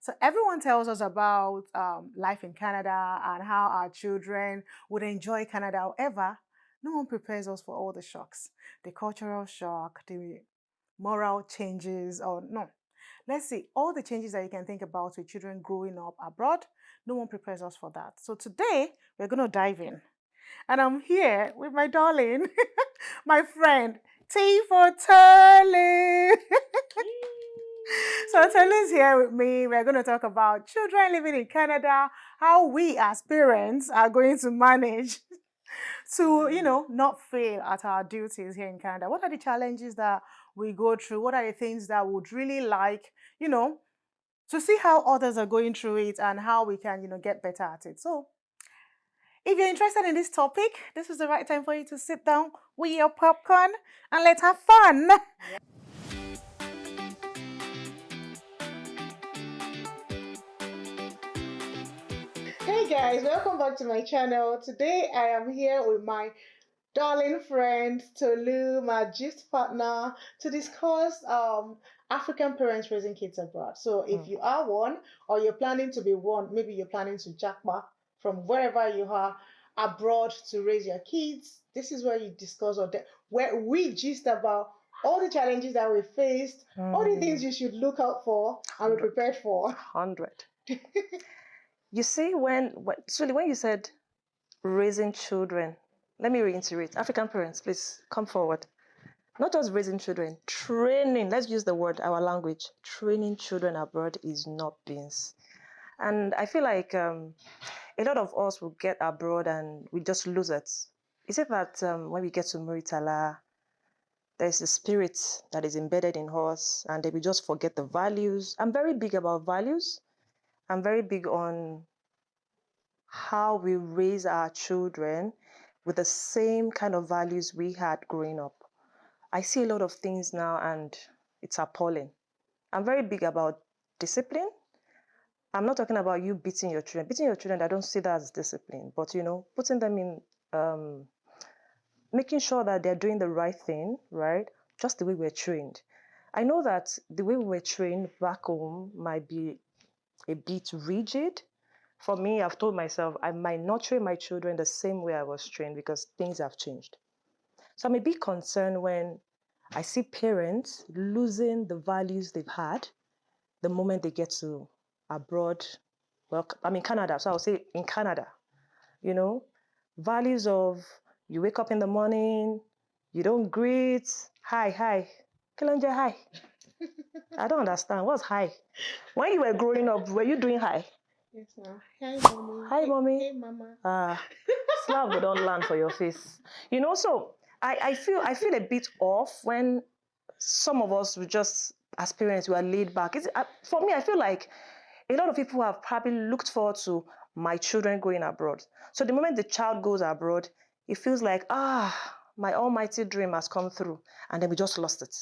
So everyone tells us about life in Canada and how our children would enjoy Canada. However, no one prepares us for all the shocks, the cultural shock, the moral changes, or no. Let's see, all the changes that you can think about with children growing up abroad, no one prepares us for that. So today, we're going to dive in. And I'm here with my darling, my friend, T for Turley. So Turley's here with me. We're going to talk about children living in Canada, how we as parents are going to manage to, not fail at our duties here in Canada. What are the challenges that we go through? What are the things that would really like, to see how others are going through it and how we can, get better at it. So if you're interested in this topic, this is the right time for you to sit down with your popcorn and let's have fun. Hey guys, welcome back to my channel. Today I am here with my darling friend Tolu, my gist partner, to discuss African parents raising kids abroad. So if you are one or you're planning to be one, maybe you're planning to jackpot from wherever you are abroad to raise your kids, this is where you discuss where we gist about all the challenges that we faced, all the things you should look out for and be prepared for. 100. You see, when you said raising children, let me reiterate. African parents, please come forward. Not just raising children, training. Let's use the word, our language. Training children abroad is not beans. And I feel like a lot of us will get abroad and we just lose it. Is it that when we get to Muritala, there's a spirit that is embedded in us and then we just forget the values? I'm very big about values. I'm very big on how we raise our children with the same kind of values we had growing up. I see a lot of things now and it's appalling. I'm very big about discipline. I'm not talking about you beating your children. Beating your children, I don't see that as discipline, but putting them in, making sure that they're doing the right thing, right? Just the way we're trained. I know that the way we were trained back home might be a bit rigid. For me, I've told myself I might not train my children the same way I was trained because things have changed. So I'm a bit concerned when I see parents losing the values they've had the moment they get to abroad. Well, I'm in Canada, so I'll say in Canada, values of you wake up in the morning, you don't greet, hi, Kilonja, hi. I don't understand. What's hi? When you were growing up, were you doing hi? Yes, ma'am. Hi, mommy. Hi, mommy. Hey, mama. Slap would don't land for your face. So I feel a bit off when some of us would just, as parents, we are laid back. For me, I feel like a lot of people have probably looked forward to my children going abroad. So the moment the child goes abroad, it feels like, my almighty dream has come through. And then we just lost it.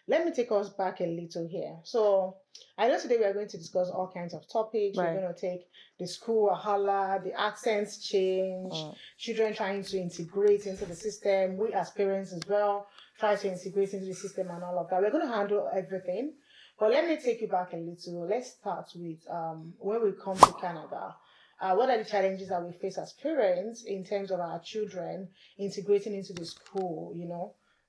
Let me take us back a little here. So I know today we are going to discuss all kinds of topics. Right. We're going to take the school wahala, the accents change, children trying to integrate into the system, we as parents as well try to integrate into the system and all of that. We're going to handle everything. But let me take you back a little. Let's start with when we come to Canada. What are the challenges that we face as parents in terms of our children integrating into the school,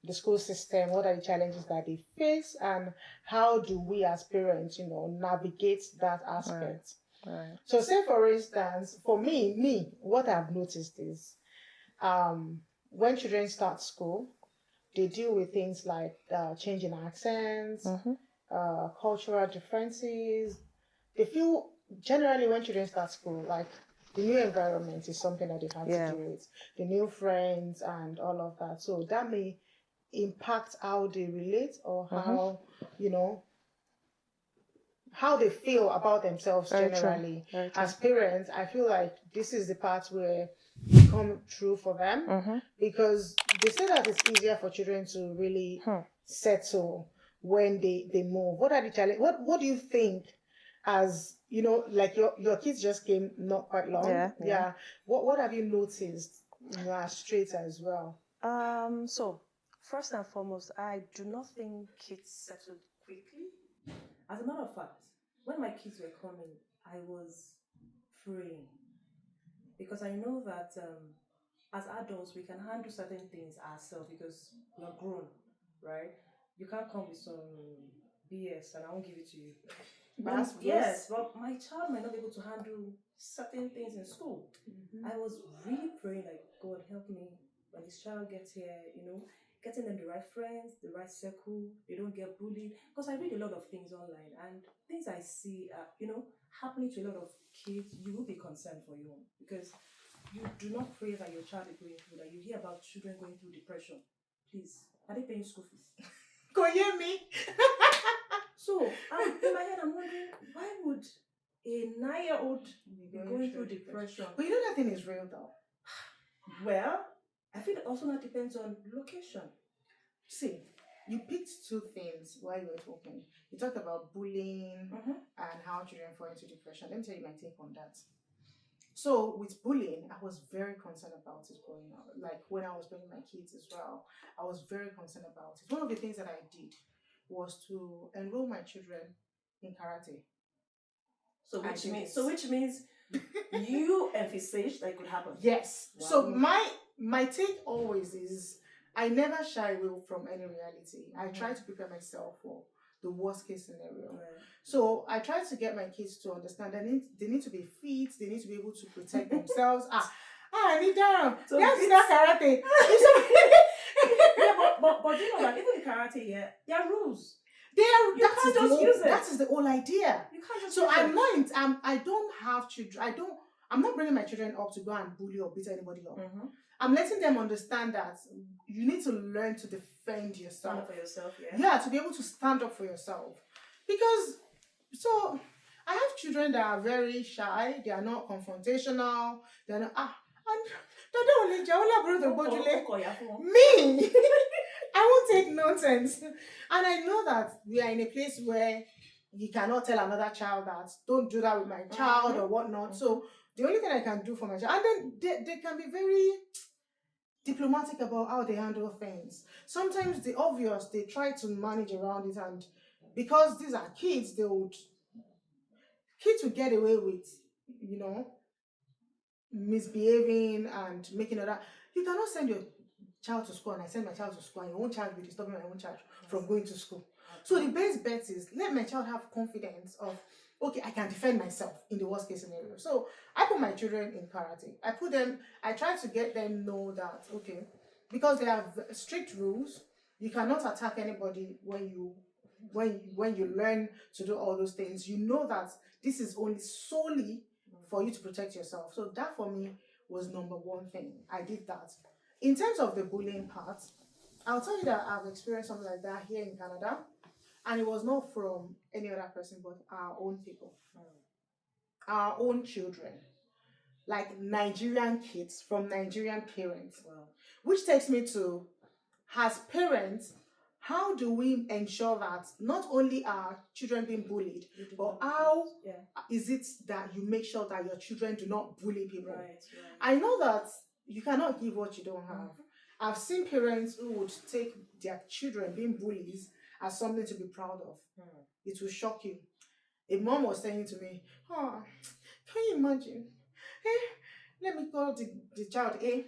the school system? What are the challenges that they face and how do we as parents, navigate that aspect? Right. So say for instance, for me, what I've noticed is when children start school, they deal with things like changing accents, cultural differences. They feel generally when children start school, like the new environment is something that they have to deal with, the new friends and all of that. So that may impact how they relate or how, how they feel about themselves generally. Very true. As parents, I feel like this is the part where we come true for them because they say that it's easier for children to really settle when they move. What are the challenges? What do you think as, like your kids just came not quite long? Yeah. What have you noticed, as straight as well? So first and foremost, I do not think kids settle quickly. As a matter of fact, when kids were coming, I was praying because I know that as adults we can handle certain things ourselves because we're grown, right? You can't come with some BS and I won't give it to you. Yes, but my child might not be able to handle certain things in school. I was really praying, like, God help me when this child gets here, getting them the right friends, the right circle, they don't get bullied. Because I read a lot of things online and things I see, happening to a lot of kids, you will be concerned for you because you do not pray that your child is going through that. You hear about children going through depression. Please, are they paying school fees? Go hear me. So in my head, I'm wondering, why would a 9-year-old be going through depression? But you know that thing is real though. Well, I feel it also not depends on location. See, you picked two things while you were talking. You talked about bullying and how children fall into depression. Let me tell you my take on that. So with bullying, I was very concerned about it growing up. Like when I was bringing my kids as well, I was very concerned about it. One of the things that I did was to enroll my children in karate. Which means you emphasized that it could happen. Yes. Wow. So my take always is I never shy away from any reality. I try to prepare myself for the worst case scenario. Right. So I try to get my kids to understand that they need to be fit, they need to be able to protect themselves. Ayoade-Adediran, so that's not karate. but you know that even in karate, there are rules. That is the whole idea. You can't just so I don't have children. I'm not bringing my children up to go and bully or beat anybody up. I'm letting them understand that you need to learn to defend yourself. Stand up for yourself, Yeah, to be able to stand up for yourself. Because, so, I have children that are very shy. They are not confrontational. They're not, me! I won't take nonsense. And I know that we are in a place where you cannot tell another child that don't do that with my child or whatnot. So the only thing I can do for my child, and then they can be very diplomatic about how they handle things. Sometimes the obvious, they try to manage around it, and because these are kids, kids will get away with, misbehaving and making other. You cannot send your child to school and I send my child to school and your own child will be disturbing my own child from going to school. So the best bet is let my child have confidence of, okay, I can defend myself in the worst case scenario. So I put my children in karate. I try to get them know that, okay, because they have strict rules, you cannot attack anybody when you learn to do all those things. You know that this is only solely for you to protect yourself. So that for me was number one thing. I did that. In terms of the bullying part, I'll tell you that I've experienced something like that here in Canada. And it was not from any other person, but our own people. Our own children. Like Nigerian kids from Nigerian parents. Wow. Which takes me to, as parents, how do we ensure that not only are children being bullied, but how is it that you make sure that your children do not bully people? Right. I know that you cannot give what you don't have. I've seen parents who would take their children being bullies as something to be proud of. It will shock you. A mom was saying to me, can you imagine? Let me call the child A.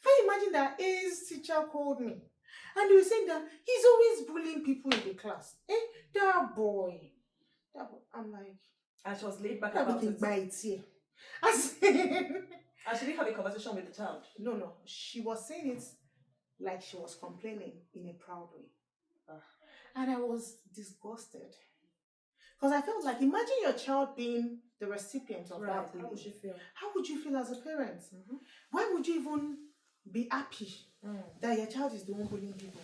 Can you imagine that A's teacher called me? And they were saying that he's always bullying people in the class. That boy. I'm like... And she was laid back about it. And she didn't have a conversation with the child? No. She was saying it like she was complaining in a proud way. And I was disgusted. Because I felt like, imagine your child being the recipient of that bullying. How would you feel? How would you feel as a parent? Why would you even be happy that your child is the one bullying people?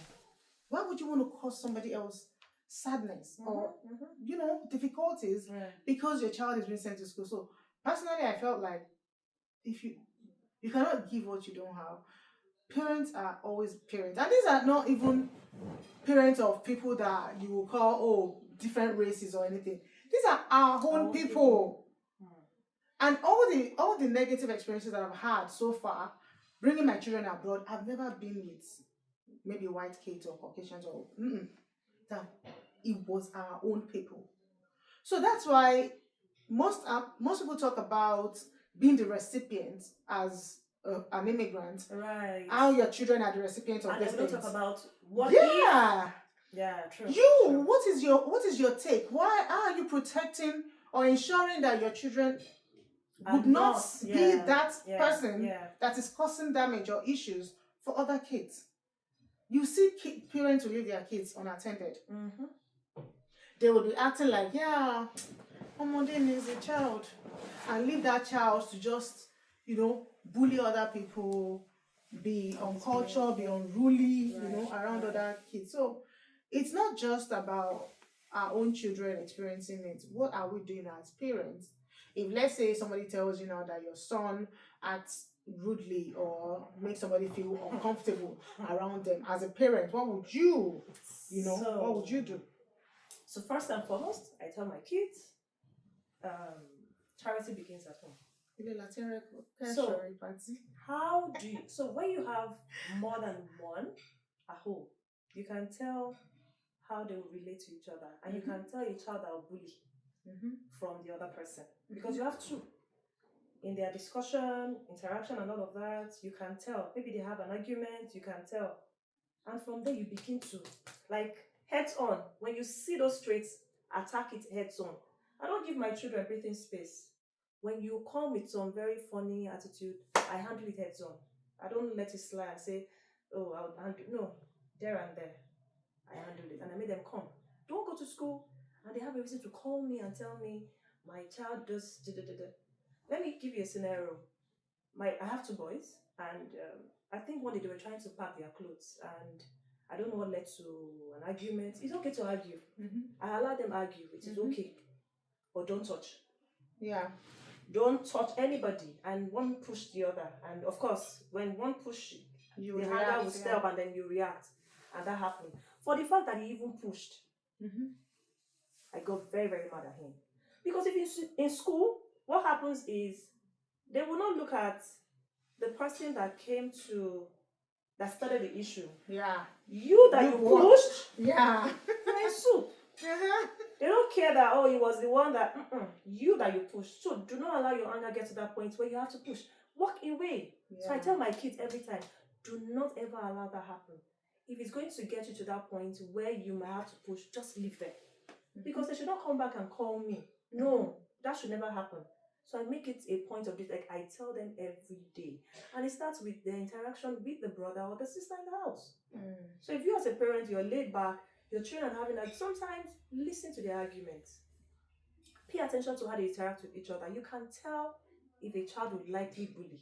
Why would you want to cause somebody else sadness or difficulties because your child is being sent to school? So personally, I felt like if you cannot give what you don't have. Parents are always parents, and these are not even parents of people that you will call different races or anything. These are our own people. And all the negative experiences that I've had so far, bringing my children abroad, I've never been with maybe white kids or Caucasians or that it was our own people. So that's why most people talk about being the recipient as an immigrant. Right. How your children are the recipients of and these they don't things. talk about what Yeah. Yeah, true. True. What is your take? Why are you protecting or ensuring that your children would not be that person that is causing damage or issues for other kids? You see parents who leave their kids unattended. Mm-hmm. They will be acting like, yeah, Omodin is a child, and leave that child to just, bully other people, be uncultured, be unruly, around other kids. So it's not just about our own children experiencing it. What are we doing as parents? If, let's say, somebody tells you now that your son acts rudely or makes somebody feel uncomfortable around them, as a parent, what would you, what would you do? So first and foremost, I tell my kids, charity begins at home. So how do you, so when you have more than one at home, you can tell how they will relate to each other, and you can tell a child that will bully from the other person, because you have two. In their discussion, interaction, and all of that, you can tell. Maybe they have an argument, you can tell. And from there, you begin to, like, heads on. When you see those traits, attack it heads on. I don't give my children breathing space. When you come with some very funny attitude, I handle it heads on. I don't let it slide and say, oh, I'll handle. No, there and there. I handle it. And I made them come. Don't go to school. And they have a reason to call me and tell me, my child does da-da-da-da. Let me give you a scenario. I have two boys, and I think one day they were trying to pack their clothes, and I don't know what led to an argument. It's okay to argue. I allow them argue. It is okay, but don't touch. Yeah. Don't touch anybody, and one push the other. And of course, when one push, the other will step, and then you react, and that happened. For the fact that he even pushed, I got very, very mad at him, because if in school, what happens is they will not look at the person that started the issue. Yeah. You pushed. Yeah. My soup. They don't care that, oh, he was the one that, you that you pushed. So do not allow your anger get to that point where you have to push. Walk away. Yeah. So I tell my kids every time, do not ever allow that happen. If it's going to get you to that point where you might have to push, just leave them. Because they should not come back and call me. No, that should never happen. So I make it a point of this, like I tell them every day. And it starts with the interaction with the brother or the sister in the house. So if you as a parent, you're laid back, your children are having, like, sometimes listen to their arguments. Pay attention to how they interact with each other. You can tell if a child would likely bully,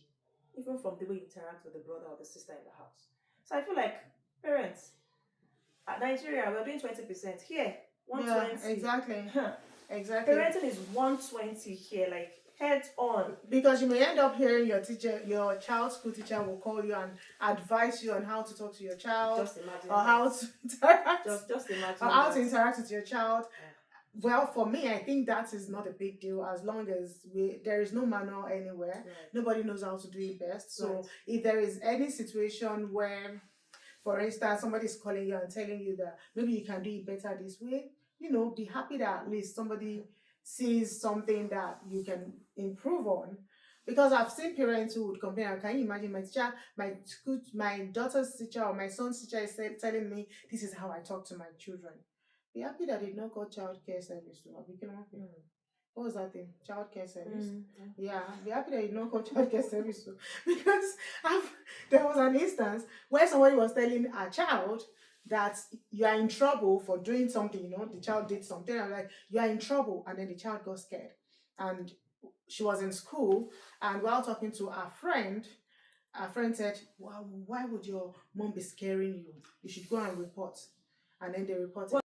even from the way you interact with the brother or the sister in the house. So I feel like parents, at Nigeria, we're doing 20%. Here, 120. Yeah, exactly. Exactly. Parenting is 120 here, like heads on. Because you may end up hearing your child's school teacher will call you and advise you on how to talk to your child. Just imagine. Or how to interact. Just imagine. Or how to interact with your child. Yeah. Well, for me, I think that is not a big deal as long as there is no manual anywhere. Right. Nobody knows how to do it best. So if there is any situation where, for instance, somebody is calling you and telling you that maybe you can do it better this way, be happy that at least somebody sees something that you can improve on. Because I've seen parents who would complain, can you imagine my daughter's teacher or my son's teacher is telling me this is how I talk to my children. Be happy that they did not call child care service. What was that thing? Child care service. Yeah, be happy that you did not call child care service. Because there was an instance where somebody was telling a child that you are in trouble for doing something, the child did something, I'm like, you are in trouble, and then the child got scared. And she was in school, and while talking to her friend said, wow, why would your mom be scaring you? You should go and report. And then they reported.